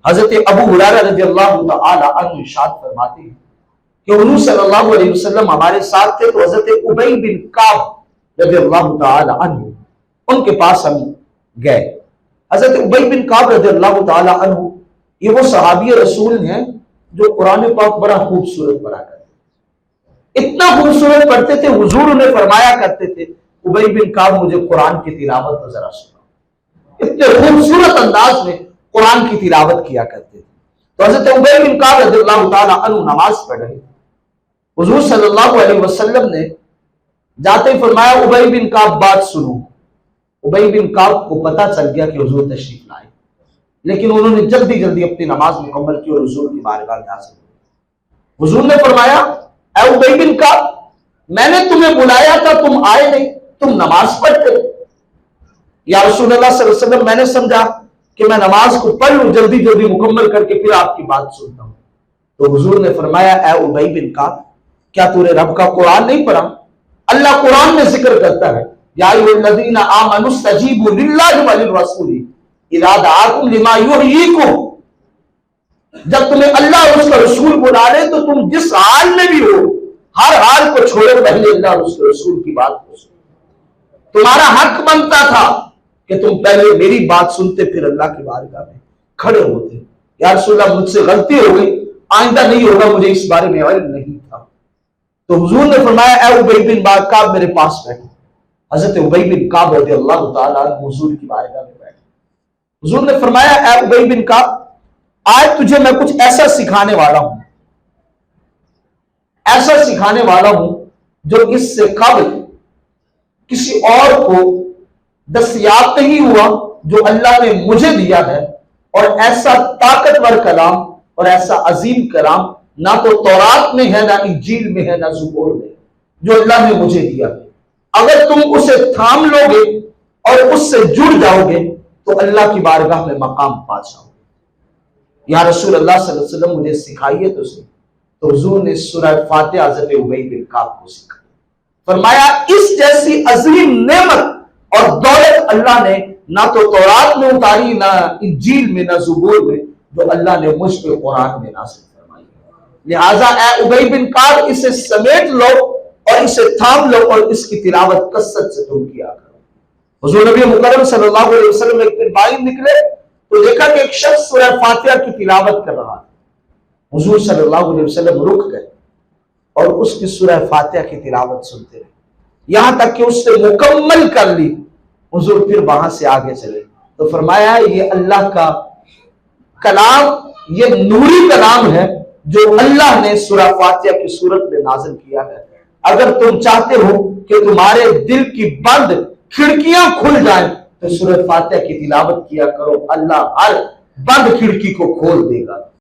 حضرت ابو ہریرہ رضی اللہ تعالی عنہ ارشاد فرماتے ہیں کہ حضور صلی اللہ علیہ وسلم ہمارے ساتھ تھے، تو حضرت ابی بن کعب رضی اللہ تعالی عنہ ان کے پاس ہم گئے۔ حضرت ابی بن کعب رضی اللہ تعالی عنہ یہ وہ صحابی رسول ہیں جو قرآن پاک بڑا خوبصورت پڑھا کرتے تھے، اتنا خوبصورت پڑھتے تھے، حضور انہیں فرمایا کرتے تھے ابی بن کعب مجھے قرآن کی تلاوت تو ذرا سنا، اتنے خوبصورت انداز میں قرآن کی تلاوت کیا کرتے تھے۔ تو حضرت ابی بن کعب رضی اللہ تعالی عنہ نماز پڑھ رہے، حضور صلی اللہ علیہ وسلم نے جاتے ہی فرمایا ابی بن کعب بات سنو۔ ابی بن کعب کو پتہ چل گیا کہ حضور تشریف لائے، لیکن انہوں نے جلدی جلدی اپنی نماز مکمل کی اور حضور کی بارگاہ میں حاضر ہوئے۔ حضور نے فرمایا اے ابی بن کعب، میں نے تمہیں بلایا تھا، تم آئے نہیں، تم نماز پڑھتے۔ یا رسول اللہ صلی اللہ علیہ وسلم میں نے سمجھا کہ میں نماز کو پڑھ لوں، جلدی جلدی مکمل کر کے پھر آپ کی بات سنتا ہوں۔ تو حضور نے فرمایا اے ابی بن کعب، کیا تو نے رب کا قرآن نہیں پڑھا؟ اللہ قرآن میں ذکر کرتا ہے یا ایھا الذین آمنوا استجیبوا للہ وللرسول اذا دعاکم لما یحییکم، جب تمہیں اللہ اور اس کا رسول بلا لے تو تم جس حال میں بھی ہو ہر حال کو چھوڑو، پہلے اللہ اور اس کے رسول کی بات کو سنو۔ تمہارا حق بنتا تھا کہ تم پہلے میری بات سنتے پھر اللہ کی بارگاہ میں کھڑے ہوتے۔ یا رسول اللہ مجھ سے غلطی ہو گئی، آئندہ نہیں ہوگا، مجھے اس بارے میں علم نہیں تھا۔ تو حضور نے فرمایا اے ابی بن کعب میرے پاس بیٹھو۔ حضرت ابی بن کعب رضی اللہ تعالیٰ عنہ حضور کی بارگاہ میں بیٹھے۔ حضور نے فرمایا اے ابی بن کعب، آج تجھے میں کچھ ایسا سکھانے والا ہوں، ایسا سکھانے والا ہوں جو اس سے قبل کسی اور کو دستیاب نہیں ہوا، جو اللہ نے مجھے دیا ہے، اور ایسا طاقتور کلام اور ایسا عظیم کلام نہ تو تورات میں ہے، نہ انجیل میں ہے، نہ زبور میں، جو اللہ نے مجھے دیا ہے۔ اگر تم اسے تھام لو گے اور اس سے جڑ جاؤ گے تو اللہ کی بارگاہ میں مقام پا جاؤ گے۔ یا رسول اللہ صلی اللہ علیہ وسلم مجھے سکھائیے تو صحیح۔ تو حضور نے سورہ فاتحہ حضرت ابی بن کعب کو سکھائی، فرمایا اس جیسی عظیم نعمت اور دولت اللہ نے نہ تو تورات میں اتاری، نہ انجیل میں، نہ زبور میں، جو اللہ نے مجھ پہ قرآن میں نازل فرمائی۔ لہٰذا اے ابی بن کعب اسے سمیٹ لو اور اسے تھام لو اور اس کی تلاوت کثرت سے تم کیا کرو۔ حضور نبی مکرم صلی اللہ علیہ وسلم ایک دن باہر نکلے تو دیکھا کہ ایک شخص سورہ فاتحہ کی تلاوت کر رہا ہے۔ حضور صلی اللہ علیہ وسلم رک گئے اور اس کی سورہ فاتحہ کی تلاوت سنتے رہے، یہاں تک کہ اس نے مکمل کر لی۔ حضور پھر وہاں سے آگے چلے تو فرمایا یہ اللہ کا کلام، یہ نوری کلام ہے جو اللہ نے سورہ فاتحہ کی صورت میں نازل کیا ہے۔ اگر تم چاہتے ہو کہ تمہارے دل کی بند کھڑکیاں کھل جائیں تو سورہ فاتحہ کی تلاوت کیا کرو، اللہ ہر بند کھڑکی کو کھول دے گا۔